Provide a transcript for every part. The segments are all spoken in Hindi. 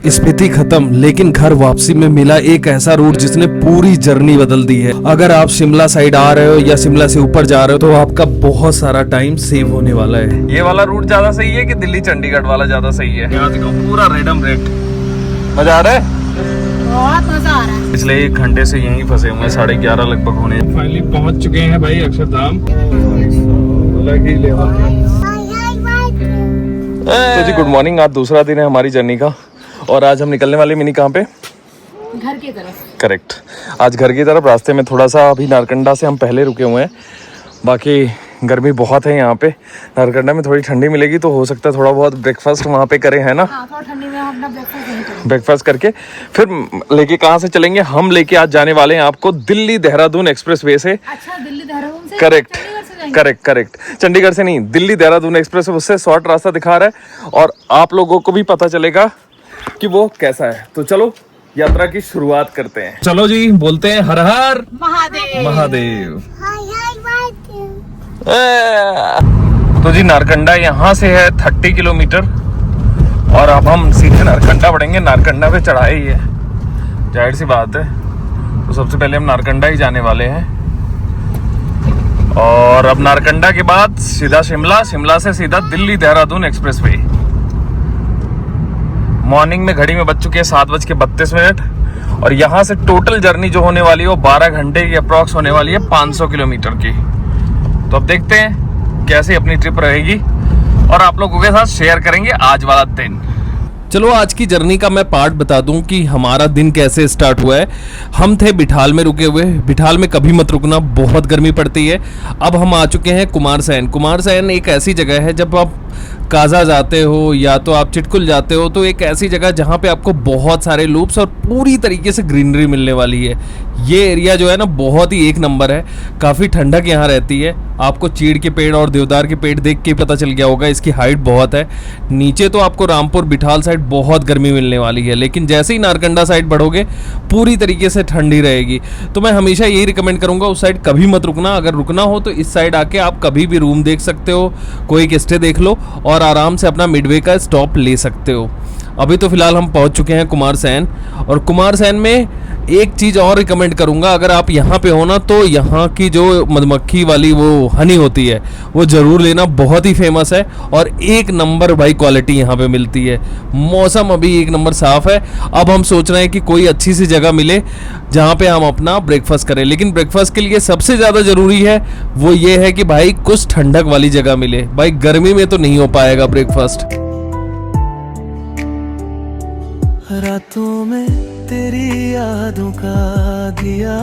स्पीति खत्म, लेकिन घर वापसी में मिला एक ऐसा रूट जिसने पूरी जर्नी बदल दी है। अगर आप शिमला साइड आ रहे हो या शिमला से ऊपर जा रहे हो तो आपका बहुत सारा टाइम सेव होने वाला है। ये वाला रूट ज्यादा सही है कि दिल्ली चंडीगढ़ वाला ज्यादा सही है? यहाँ देखो पूरा रेडम रेड। मजा आ रहा है? बहुत मजा आ रहा है। पिछले 1 घंटे से यहीं फंसे हुए हैं, 11:30 लगभग होने। फाइनली पहुंच चुके हैं भाई अक्षरधाम। तो जी गुड मॉर्निंग। आज दूसरा दिन है हमारी जर्नी का और आज हम निकलने वाले मिनी कहाँ पे? घर की तरफ। करेक्ट, आज घर की तरफ। रास्ते में थोड़ा सा अभी नारकंडा से हम पहले रुके हुए हैं, बाकी गर्मी बहुत है यहाँ पे। नारकंडा में थोड़ी ठंडी मिलेगी तो हो सकता है थोड़ा बहुत ब्रेकफास्ट वहाँ पे करें, है ना? हाँ, थोड़ा ठंडी में हम अपना ब्रेकफास्ट नहीं करेंगे। ब्रेकफास्ट करके फिर लेके कहाँ से चलेंगे? हम लेके आज जाने वाले हैं आपको दिल्ली देहरादून एक्सप्रेस वे से। अच्छा, दिल्ली देहरादून से? करेक्ट चंडीगढ़ से जाएंगे? करेक्ट करेक्ट, चंडीगढ़ से नहीं, दिल्ली देहरादून एक्सप्रेस उससे शॉर्ट रास्ता दिखा रहा है और आप लोगों को भी पता चलेगा कि वो कैसा है। तो चलो यात्रा की शुरुआत करते हैं। चलो जी, बोलते हैं हर हर महादेव महादेव। तो जी नारकंडा यहाँ से है 30 किलोमीटर और अब हम सीधे नारकंडा बढ़ेंगे। नारकंडा पे चढ़ाई है, जाहिर सी बात है। तो सबसे पहले हम नारकंडा ही जाने वाले हैं और अब नारकंडा के बाद सीधा शिमला, शिमला से सीधा Delhi Dehradun express way. Morning में घड़ी में बज चुके हैं 7:32 और यहाँ से टोटल जर्नी जो होने वाली है वो 12 घंटे की अप्रॉक्स होने वाली है, 500 किलोमीटर की। तो अब देखते हैं कैसी अपनी ट्रिप रहेगी और आप लोगों के साथ शेयर करेंगे आज वाला दिन। चलो आज की जर्नी का मैं पार्ट बता दूं कि हमारा दिन कैसे स्टार्ट हुआ है। हम थे बिठाल में रुके हुए। बिठाल में कभी मत रुकना, बहुत गर्मी पड़ती है। अब हम आ चुके हैं कुमारसैन। कुमारसैन एक ऐसी जगह है, जब आप काजा जाते हो या तो आप चिटकुल जाते हो तो एक ऐसी जगह जहाँ पे आपको बहुत सारे लूप्स और पूरी तरीके से ग्रीनरी मिलने वाली है। ये एरिया जो है ना बहुत ही एक नंबर है। काफ़ी ठंडक यहाँ रहती है। आपको चीड़ के पेड़ और देवदार के पेड़ देख के पता चल गया होगा, इसकी हाइट बहुत है। नीचे तो आपको रामपुर बिठाल साइड बहुत गर्मी मिलने वाली है, लेकिन जैसे ही नारकंडा साइड बढ़ोगे पूरी तरीके से ठंडी रहेगी। तो मैं हमेशा यही रिकमेंड करूँगा उस साइड कभी मत रुकना। अगर रुकना हो तो इस साइड आके आप कभी भी रूम देख सकते हो, कोई एक स्टे देख लो और आराम से अपना मिडवे का स्टॉप ले सकते हो। अभी तो फिलहाल हम पहुंच चुके हैं कुमारसैन और कुमारसैन में एक चीज़ और रिकमेंड करूंगा, अगर आप यहाँ पे हो ना तो यहाँ की जो मधुमक्खी वाली वो हनी होती है वो ज़रूर लेना, बहुत ही फेमस है और एक नंबर भाई क्वालिटी यहाँ पे मिलती है। मौसम अभी एक नंबर साफ़ है। अब हम सोच रहे हैं कि कोई अच्छी सी जगह मिले जहाँ पे हम अपना ब्रेकफास्ट करें, लेकिन ब्रेकफास्ट के लिए सबसे ज़्यादा ज़रूरी है वो ये है कि भाई कुछ ठंडक वाली जगह मिले। भाई गर्मी में तो नहीं हो पाएगा ब्रेकफास्ट। रातों में तेरी यादों का दिया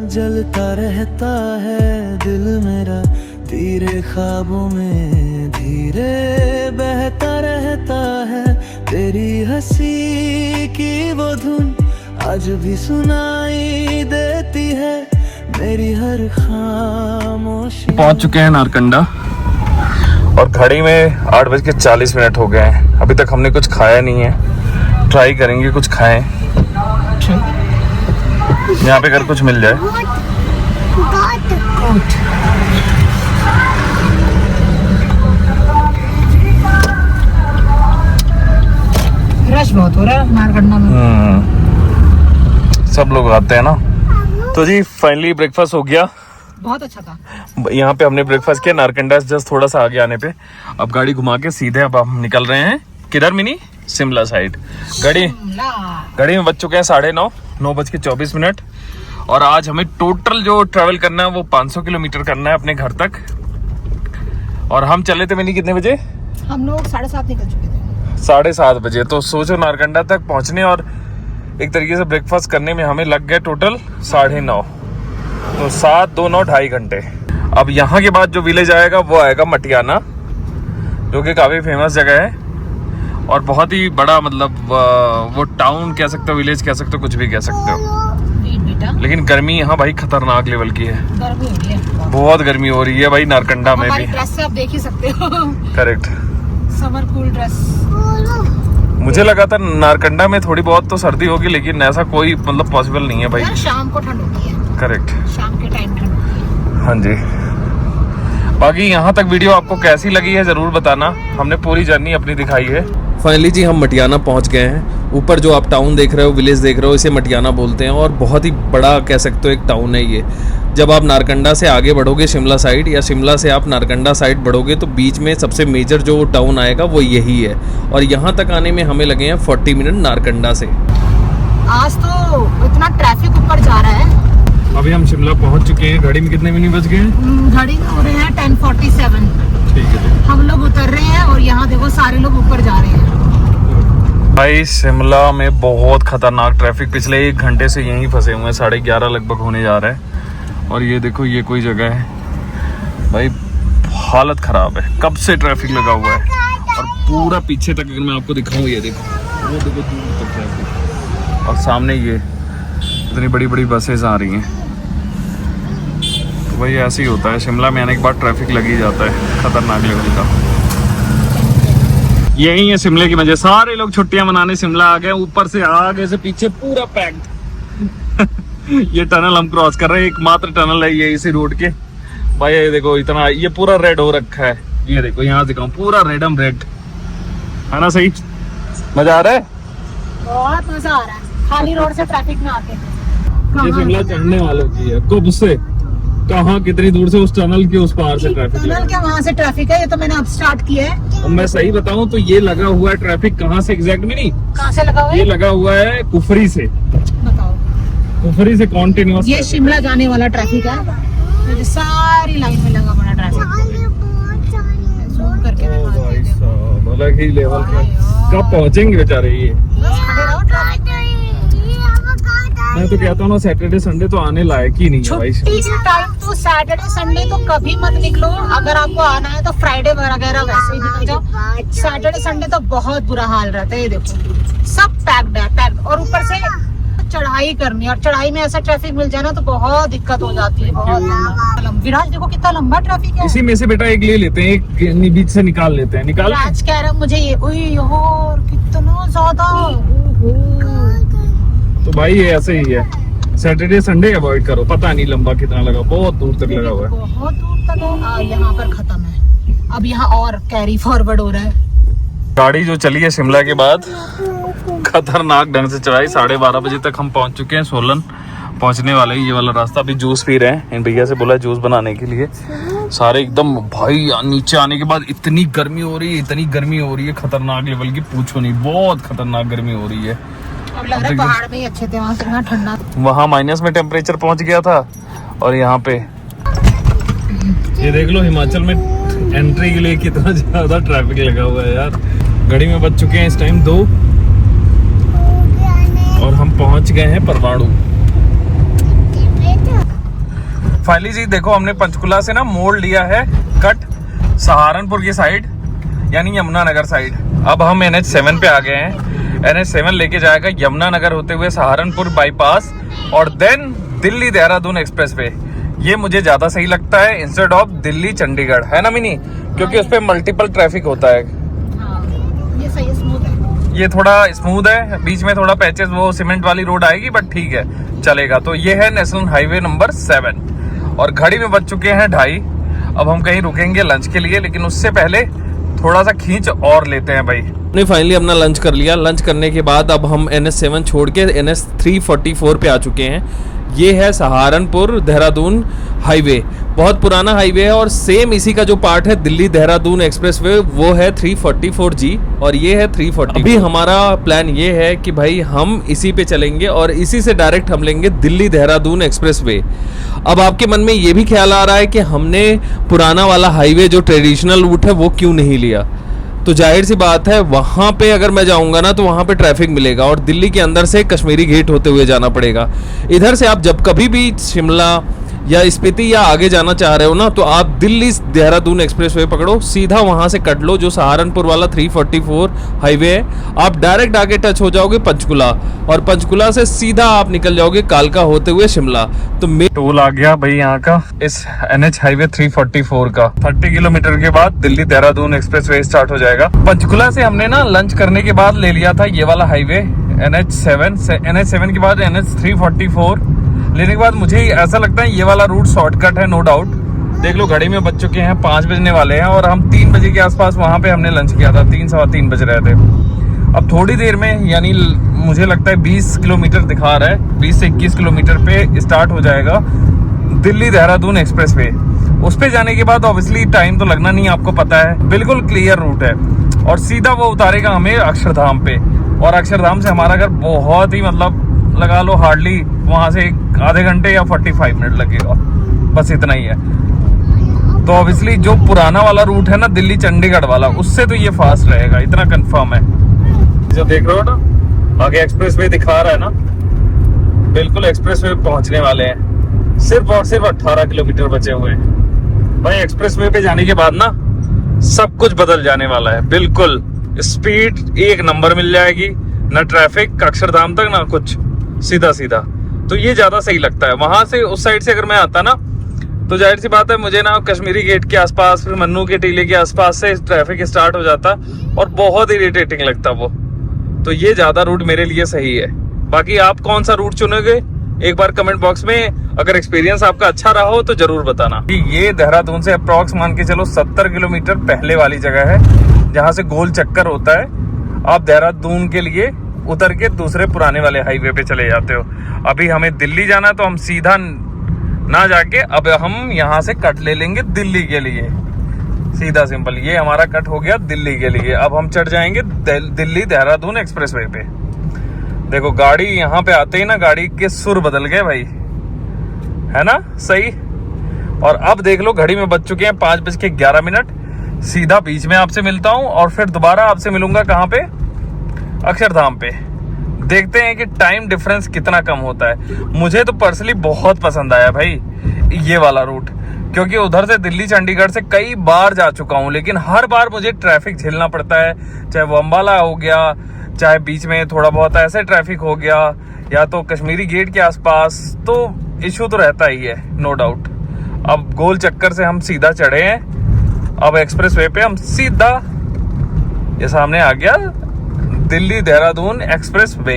जलता रहता है दिल मेरा, तेरे ख्वाबों में धीरे बहता रहता है। तेरी हंसी की वो धुन आज भी सुनाई देती है, मेरी हर खामोशी। पहुंच चुके हैं नारकंडा और घड़ी में 8:40 हो गए हैं। अभी तक हमने कुछ खाया नहीं है, ट्राई करेंगे कुछ खाएं यहाँ पे अगर कुछ मिल जाए। रश बहुत हो रहा है नारकंडा में। सब लोग आते हैं ना। तो जी फाइनली ब्रेकफास्ट हो गया, बहुत अच्छा था। यहाँ पे हमने ब्रेकफास्ट किया नारकंडा जस्ट थोड़ा सा आगे आने पे। अब गाड़ी घुमा के सीधे अब हम निकल रहे हैं किधर? Mini Shimla side. घड़ी में बज चुके हैं 9:30, 9:24 और आज हमें टोटल जो ट्रैवल करना है वो 500 किलोमीटर करना है अपने घर तक। और हम चले थे मिनी कितने बजे? हम लोग 7:30 निकल चुके थे। 7:30 बजे। तो सोचो नारकंडा तक पहुंचने और एक तरीके से ब्रेकफास्ट करने में हमें लग गए टोटल 9:30। तो 7, 2, 9, 2.5 घंटे। अब यहाँ के बाद जो विलेज आएगा वो आएगा मटियाना, जो कि काफ़ी फेमस जगह है और बहुत ही बड़ा, मतलब वो टाउन कह सकते हो, विलेज कह सकते हो, कुछ भी कह सकते हो। लेकिन गर्मी यहाँ भाई खतरनाक लेवल की है। गर्मी हो रही है, बहुत गर्मी हो रही है भाई नारकंडा में भी। ड्रेस से आप देख ही सकते हो। Correct, summer cool dress. मुझे लगा था नारकंडा में थोड़ी बहुत तो सर्दी होगी, लेकिन ऐसा कोई मतलब पॉसिबल नहीं है भाई। शाम को ठंड होती है। करेक्ट, शाम के टाइम ठंड होती है। हाँ जी। बाकी यहाँ तक वीडियो आपको कैसी लगी है जरूर बताना, हमने पूरी जर्नी अपनी दिखाई है। फाइनली जी हम मटियाना पहुंच गए हैं ऊपर जो आप टाउन देख रहे हो, विलेज देख रहे हो, इसे मटियाना बोलते हैं और बहुत ही बड़ा कह सकते हो एक टाउन है ये। जब आप नारकंडा से आगे बढ़ोगे शिमला साइड, या शिमला से आप नारकंडा साइड बढ़ोगे, तो बीच में सबसे मेजर जो टाउन आएगा वो यही है। और यहाँ तक आने में हमें लगे हैं 40 मिनट नारकंडा से। आज तो इतना ट्रैफिक ऊपर जा रहा है। अभी हम शिमला पहुंच चुके हैं। घड़ी में कितने मिनट बज गए हैं? घड़ी में हो रहे हैं 10:47। ठीक है, हम लोग उतर रहे हैं और यहाँ देखो सारे लोग ऊपर जा रहे हैं। भाई शिमला में बहुत खतरनाक ट्रैफिक, पिछले 1 घंटे से यहीं फंसे हुए हैं। 11:30 लगभग होने जा रहा है। और ये देखो, ये कोई जगह है भाई, हालत खराब है, कब से ट्रैफिक लगा हुआ है। और पूरा पीछे तक अगर मैं आपको दिखाऊं, ये देखो, वो देखो दूर तक ट्रैफिक। और सामने ये इतनी बड़ी बड़ी बसेस आ रही हैं। तो भाई ऐसे ही होता है, शिमला में आने के बाद ट्रैफिक लग ही जाता है खतरनाक लेवल का। यही है शिमले की वजह, सारे लोग छुट्टियां मनाने शिमला आ गए। ऊपर से आगे से पीछे पूरा पैक्ड। ये टनल हम क्रॉस कर रहे हैं, एकमात्र टनल है ये इसी रोड के। भाई ये देखो, इतना ये पूरा रेड हो रखा है। ये देखो, यहाँ से कहूँ पूरा रेडम रेड है ना। सही मजा आ रहा है, बहुत मजा आ रहा है खाली रोड से ट्रैफिक में आके। ये शिमला चढ़ने वालों की है। कब से, कहाँ, कितनी दूर से, उस टनल के उस पार से ट्रैफिक, टनल के वहाँ से ट्रैफिक है। ये तो मैंने अब स्टार्ट किया है। और मैं सही बताऊं तो ये लगा हुआ है ट्रैफिक कहाँ से एग्जैक्ट में नहीं, कहाँ से लगा हुआ ये है लगा हुआ है कुफरी से। बताओ। कुफरी से कॉन्टिन्यूअस ये शिमला जाने वाला ट्रैफिक है। तो सारी लाइन में लगा बड़ा ट्रैफिक। जूम करके दिखा देती हूँ। अलग ही लेवल पे। कब पहुंचेंगे बेचारे ये। बस खड़े रहो ट्रैफिक में। मैं तो कहता हूँ ना, सैटरडे संडे तो आने लायक ही नहीं है भाई। छुट्टी के टाइम तो सैटरडे संडे तो कभी मत निकलो। अगर आपको आना है तो फ्राइडे वगैरह वैसे ही निकल जाओ। सैटरडे संडे तो बहुत बुरा हाल रहता है। ये देखो सब पैक्ड है, पैक्ड। और ऊपर से चढ़ाई करनी, और चढ़ाई में ऐसा ट्रैफिक मिल जाए ना तो बहुत दिक्कत हो जाती है। बहुत लंबा। विराज देखो कितना लंबा ट्रैफिक है। इसी में से बेटा एक ले लेते हैं, एक बीच से निकाल लेते हैं। निकाल विराज कह रहा मुझे ये, यार कितना ज्यादा। तो भाई ये ऐसे ही है, सैटरडे संडे अवॉइड करो। पता नहीं लंबा कितना लगा, बहुत दूर तक लगा हुआ है। बहुत दूर तक है। यहाँ पर खत्म है, अब यहाँ और कैरी फॉरवर्ड हो रहा है। गाड़ी जो चली है शिमला के बाद, खतरनाक ढंग से चढ़ाई। 12:30 बजे तक हम पहुंच चुके हैं सोलन, पहुंचने वाले हैं। ये वाला रास्ता। अभी जूस पी रहे हैं, इन भैया से बोला जूस बनाने के लिए। सारे एकदम भाई, नीचे आने के बाद इतनी गर्मी हो रही है, इतनी गर्मी हो रही है खतरनाक लेवल की, पूछो नहीं, बहुत खतरनाक गर्मी हो रही है। अब लग रहा है पहाड़ में ही अच्छे थे, वहाँ से यहाँ ठंडा। वहाँ माइनस में टेम्परेचर पहुंच गया था, और यहाँ पे ये देख लो, हिमाचल में एंट्री के लिए कितना ज्यादा ट्रैफिक लगा हुआ है यार। घड़ी में बज चुके हैं इस टाइम 2, और हम पहुंच गए हैं परवाणु। फाइनली जी देखो, हमने पंचकुला से ना मोड़ लिया है कट सहारनपुर की साइड, यानी यमुनानगर साइड। अब हम NH7 पे आ गए हैं। NH7 लेके जाएगा यमुनानगर होते हुए सहारनपुर बाईपास, और then Delhi Dehradun expressway. ये मुझे ज्यादा सही लगता है इंस्टेड ऑफ दिल्ली चंडीगढ़, है ना मिनी? क्योंकि उस पर मल्टीपल ट्रैफिक होता है। ये सही है, स्मूथ है। ये थोड़ा स्मूथ है, बीच में थोड़ा पैचेस, वो सीमेंट वाली रोड आएगी, बट ठीक है, चलेगा। तो ये है नेशनल हाईवे नंबर 7, और घड़ी में बज चुके हैं 2:30। अब हम कहीं रुकेंगे लंच के लिए, लेकिन उससे पहले थोड़ा सा खींच और लेते हैं भाई। हमने फाइनली अपना लंच कर लिया। लंच करने के बाद अब हम NH7 छोड़ के NH344 पे आ चुके हैं। ये है सहारनपुर देहरादून हाईवे, बहुत पुराना हाईवे है, और सेम इसी का जो पार्ट है दिल्ली देहरादून एक्सप्रेसवे, वो है 344G, और ये है 340। अभी हमारा प्लान ये है कि भाई हम इसी पे चलेंगे, और इसी से डायरेक्ट हम लेंगे दिल्ली देहरादून एक्सप्रेसवे। अब आपके मन में ये भी ख्याल आ रहा है कि हमने पुराना वाला हाईवे जो ट्रेडिशनल रूट है वो क्यों नहीं लिया। तो जाहिर सी बात है, वहाँ पे अगर मैं जाऊँगा ना तो वहाँ पे ट्रैफिक मिलेगा, और दिल्ली के अंदर से कश्मीरी गेट होते हुए जाना पड़ेगा। इधर से आप जब कभी भी शिमला या स्पीति या आगे जाना चाह रहे हो ना, तो आप दिल्ली देहरादून एक्सप्रेसवे पकड़ो, सीधा वहाँ से कट लो, जो सहारनपुर वाला 344 हाईवे है। आप डायरेक्ट आगे टच हो जाओगे पंचकुला, और पंचकुला से सीधा आप निकल जाओगे कालका होते हुए शिमला। तो टोल आ गया भाई यहाँ का, इस NH हाईवे 344 का। 30 किलोमीटर के बाद दिल्ली देहरादून एक्सप्रेसवे स्टार्ट हो जाएगा। पंचकुला से हमने ना लंच करने के बाद ले लिया था ये वाला हाईवे NH7 के बाद NH344 लेने के बाद मुझे ऐसा लगता है ये वाला रूट शॉर्टकट है, नो डाउट। देख लो, घड़ी में बज चुके हैं 5 बजने वाले हैं, और हम 3 बजे के आसपास वहां पे हमने लंच किया था। 3 सवा 3 बज रहे थे। अब थोड़ी देर में, यानी मुझे लगता है 20 किलोमीटर दिखा रहा है, 20 से 21 किलोमीटर पे स्टार्ट हो जाएगा दिल्ली देहरादून एक्सप्रेस वे। उस पे जाने के बाद ऑब्वियसली टाइम तो लगना नहीं, आपको पता है, बिल्कुल क्लियर रूट है और सीधा वो उतारेगा हमें अक्षरधाम पे। और अक्षरधाम से हमारा घर बहुत ही, मतलब लगा लो हार्डली वहां से आधे घंटे या 45 मिनट लगेगा, बस इतना ही है। तो ऑब्वियसली जो पुराना वाला रूट है ना, दिल्ली चंडीगढ़ वाला, उससे तो ये फास्ट रहेगा, इतना कंफर्म है। जो देख रहे हो ना आगे एक्सप्रेस वे दिखा रहा है ना, बिल्कुल एक्सप्रेस वे पहुंचने वाले हैं। सिर्फ और सिर्फ 18 किलोमीटर बचे हुए हैं भाई। एक्सप्रेस वे पे जाने के बाद ना सब कुछ बदल जाने वाला है, बिल्कुल स्पीड एक नंबर मिल जाएगी, ना ट्रैफिक अक्षरधाम तक, ना कुछ, सीधा सीधा। तो ये ज्यादा सही लगता है। वहां से उस साइड से अगर मैं आता ना, तो जाहिर सी बात है मुझे ना कश्मीरी गेट के आसपास, फिर मन्नू के टीले के आसपास से ट्रैफिक स्टार्ट हो जाता और बहुत इरिटेटिंग लगता वो। तो ये ज्यादा रूट मेरे लिए सही है। बाकी आप कौन सा रूट चुनोगे एक बार कमेंट बॉक्स में, अगर एक्सपीरियंस आपका अच्छा रहा हो तो जरूर बताना। ये देहरादून से अप्रॉक्स मान के चलो 70 किलोमीटर पहले वाली जगह है, जहां से गोल चक्कर होता है। आप देहरादून के लिए उतर के दूसरे पुराने वाले हाईवे पे चले जाते हो। अभी हमें दिल्ली जाना, तो हम सीधा ना जाके अब हम यहाँ से कट ले लेंगे दिल्ली के लिए, सीधा सिंपल। ये हमारा कट हो गया दिल्ली के लिए। अब हम चढ़ जाएंगे दिल्ली देहरादून एक्सप्रेस वे पे। देखो गाड़ी यहाँ पे आते ही ना गाड़ी के सुर बदल गए भाई, है ना सही। और अब देख लो घड़ी में बज चुके हैं 5:11। सीधा बीच में आपसे मिलता हूँ और फिर दोबारा आपसे मिलूंगा कहाँ पे, अक्षरधाम पे। देखते हैं कि टाइम डिफरेंस कितना कम होता है। मुझे तो पर्सनली बहुत पसंद आया भाई ये वाला रूट, क्योंकि उधर से दिल्ली चंडीगढ़ से कई बार जा चुका हूँ, लेकिन हर बार मुझे ट्रैफिक झेलना पड़ता है। चाहे वो अम्बाला हो गया, चाहे बीच में थोड़ा बहुत ऐसे ट्रैफिक हो गया, या तो कश्मीरी गेट के आसपास, तो इशू तो रहता ही है, नो डाउट। अब गोल चक्कर से हम सीधा चढ़े हैं, अब एक्सप्रेस वे पे हम सीधा, ये सामने आ गया दिल्ली देहरादून एक्सप्रेस वे।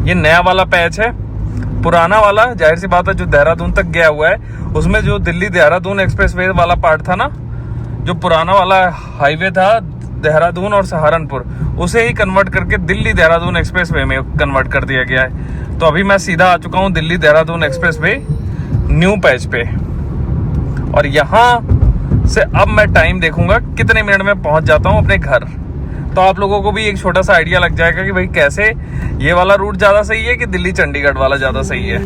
ये नया वाला पैच है, पुराना वाला जाहिर सी बात है जो देहरादून तक गया हुआ है, उसमें जो दिल्ली देहरादून एक्सप्रेस वे वाला पार्ट था ना, जो पुराना वाला हाईवे था देहरादून और सहारनपुर, उसे ही कन्वर्ट करके दिल्ली देहरादून एक्सप्रेस वे में कन्वर्ट कर दिया गया है। तो अभी मैं सीधा आ चुका हूँ Delhi Dehradun express way new patch पे, और यहाँ से अब मैं टाइम देखूंगा कितने मिनट में पहुंच जाता हूँ अपने घर। तो आप लोगों को भी एक छोटा सा आइडिया लग जाएगा कि भाई कैसे ये वाला रूट ज्यादा सही है कि दिल्ली चंडीगढ़ वाला ज्यादा सही है।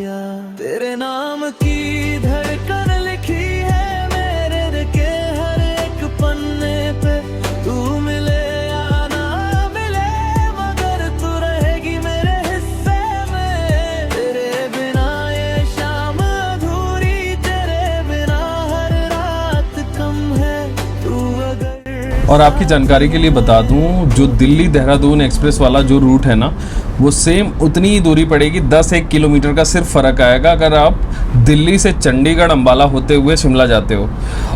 तेरे नाम की धड़कन लिखी है मेरे के हर एक पन्ने पे, तू मिले या ना मिले मगर तू रहेगी मेरे हिस्से में। तेरे बिना ये शाम अधूरी, तेरे बिना हर रात कम है, तू अगर। और आपकी जानकारी के लिए बता दूं, जो दिल्ली देहरादून एक्सप्रेस वाला जो रूट है ना, वो सेम उतनी ही दूरी पड़ेगी, 10-1 किलोमीटर का सिर्फ फ़र्क आएगा अगर आप दिल्ली से चंडीगढ़ अम्बाला होते हुए शिमला जाते हो।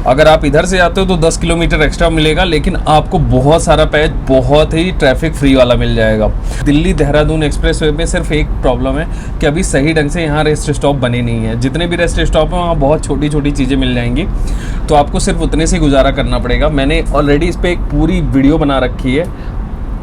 अगर आप इधर से जाते हो तो 10 किलोमीटर एक्स्ट्रा मिलेगा, लेकिन आपको बहुत सारा पैच बहुत ही ट्रैफिक फ्री वाला मिल जाएगा। दिल्ली देहरादून एक्सप्रेस वे में सिर्फ एक प्रॉब्लम है कि अभी सही ढंग से यहाँ रेस्ट स्टॉप बने नहीं है। जितने भी रेस्ट स्टॉप हैं वहाँ बहुत छोटी छोटी चीज़ें मिल जाएंगी, तो आपको सिर्फ उतने से गुजारा करना पड़ेगा। मैंने ऑलरेडी इस पर एक पूरी वीडियो बना रखी है,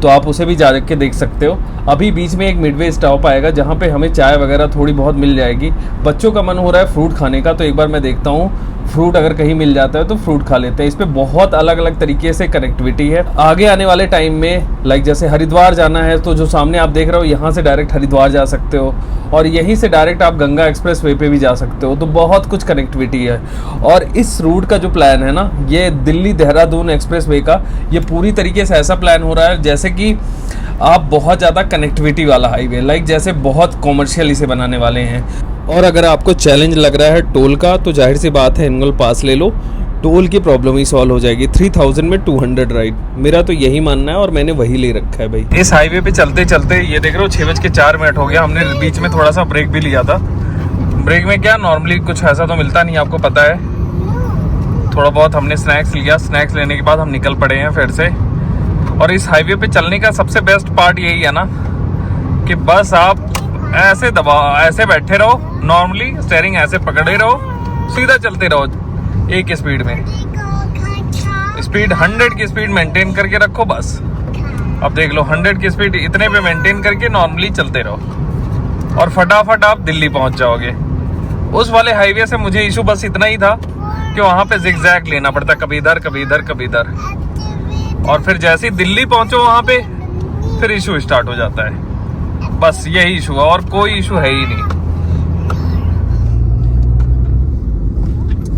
तो आप उसे भी जा के देख सकते हो। अभी बीच में एक मिडवे स्टॉप आएगा जहाँ पे हमें चाय वगैरह थोड़ी बहुत मिल जाएगी। बच्चों का मन हो रहा है फ्रूट खाने का, तो एक बार मैं देखता हूँ फ्रूट अगर कहीं मिल जाता है तो फ्रूट खा लेते हैं। इस पे बहुत अलग अलग तरीके से कनेक्टिविटी है। आगे आने वाले टाइम में लाइक जैसे हरिद्वार जाना है तो जो सामने आप देख रहे हो यहाँ से डायरेक्ट हरिद्वार जा सकते हो, और यहीं से डायरेक्ट आप गंगा एक्सप्रेस वे पे भी जा सकते हो। तो बहुत कुछ कनेक्टिविटी है। और इस रूट का जो प्लान है ना, ये दिल्ली देहरादून एक्सप्रेस वे का, ये पूरी तरीके से ऐसा प्लान हो रहा है जैसे कि आप बहुत ज़्यादा कनेक्टिविटी वाला हाईवे, लाइक जैसे बहुत कॉमर्शियल इसे बनाने वाले हैं। और अगर आपको चैलेंज लग रहा है टोल का, तो जाहिर सी बात है एनुअल पास ले लो, टोल की प्रॉब्लम ही सॉल्व हो जाएगी। 3000 में 200 राइड, मेरा तो यही मानना है और मैंने वही ले रखा है भाई। इस हाईवे पे चलते चलते ये देख रहे हो 6:04 हो गया। हमने बीच में थोड़ा सा ब्रेक भी लिया था। ब्रेक में क्या नॉर्मली कुछ ऐसा तो मिलता नहीं, आपको पता है। थोड़ा बहुत हमने स्नैक्स लिया, स्नैक्स लेने के बाद हम निकल पड़े हैं फिर से। और इस हाईवे पे चलने का सबसे बेस्ट पार्ट यही है ना कि बस आप ऐसे ऐसे बैठे रहो, नॉर्मली स्टीयरिंग ऐसे पकड़े रहो, सीधा चलते रहो एक स्पीड में। स्पीड 100 की स्पीड मेंटेन करके रखो बस। अब देख लो 100 की स्पीड इतने पे मेंटेन करके नॉर्मली चलते रहो और फटाफट आप दिल्ली पहुंच जाओगे। उस वाले हाईवे से मुझे इशू बस इतना ही था कि वहां पे जिगजैग लेना पड़ता, कभी इधर कभी इधर कभी इधर, और फिर जैसे ही दिल्ली पहुंचो वहां पे फिर इशू स्टार्ट हो जाता है। बस यही इशू है और कोई इशू है ही नहीं।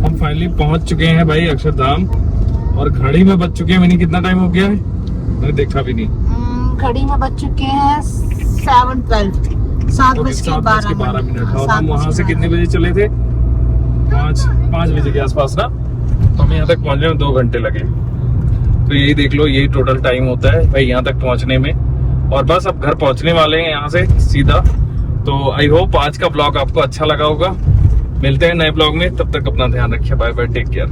हम फाइनली पहुंच चुके हैं भाई अक्षरधाम और घड़ी में बज चुके हैं, मैंने कितना टाइम हो गया है मैंने देखा भी नहीं। घड़ी में बज चुके हैं 7:12, 7:12 मिनट। और हम वहां से कितने बजे चले थे? 5 बजे के आसपास ना, तो हमें यहाँ तक पहुंचने में 2 घंटे लगे। तो यही देख लो, यही टोटल टाइम होता है भाई यहाँ तक पहुंचने में। और बस अब घर पहुंचने वाले हैं यहाँ से सीधा। तो आई होप आज का ब्लॉग आपको अच्छा लगा होगा। मिलते हैं नए ब्लॉग में, तब तक अपना ध्यान रखिए। Bye bye, take care.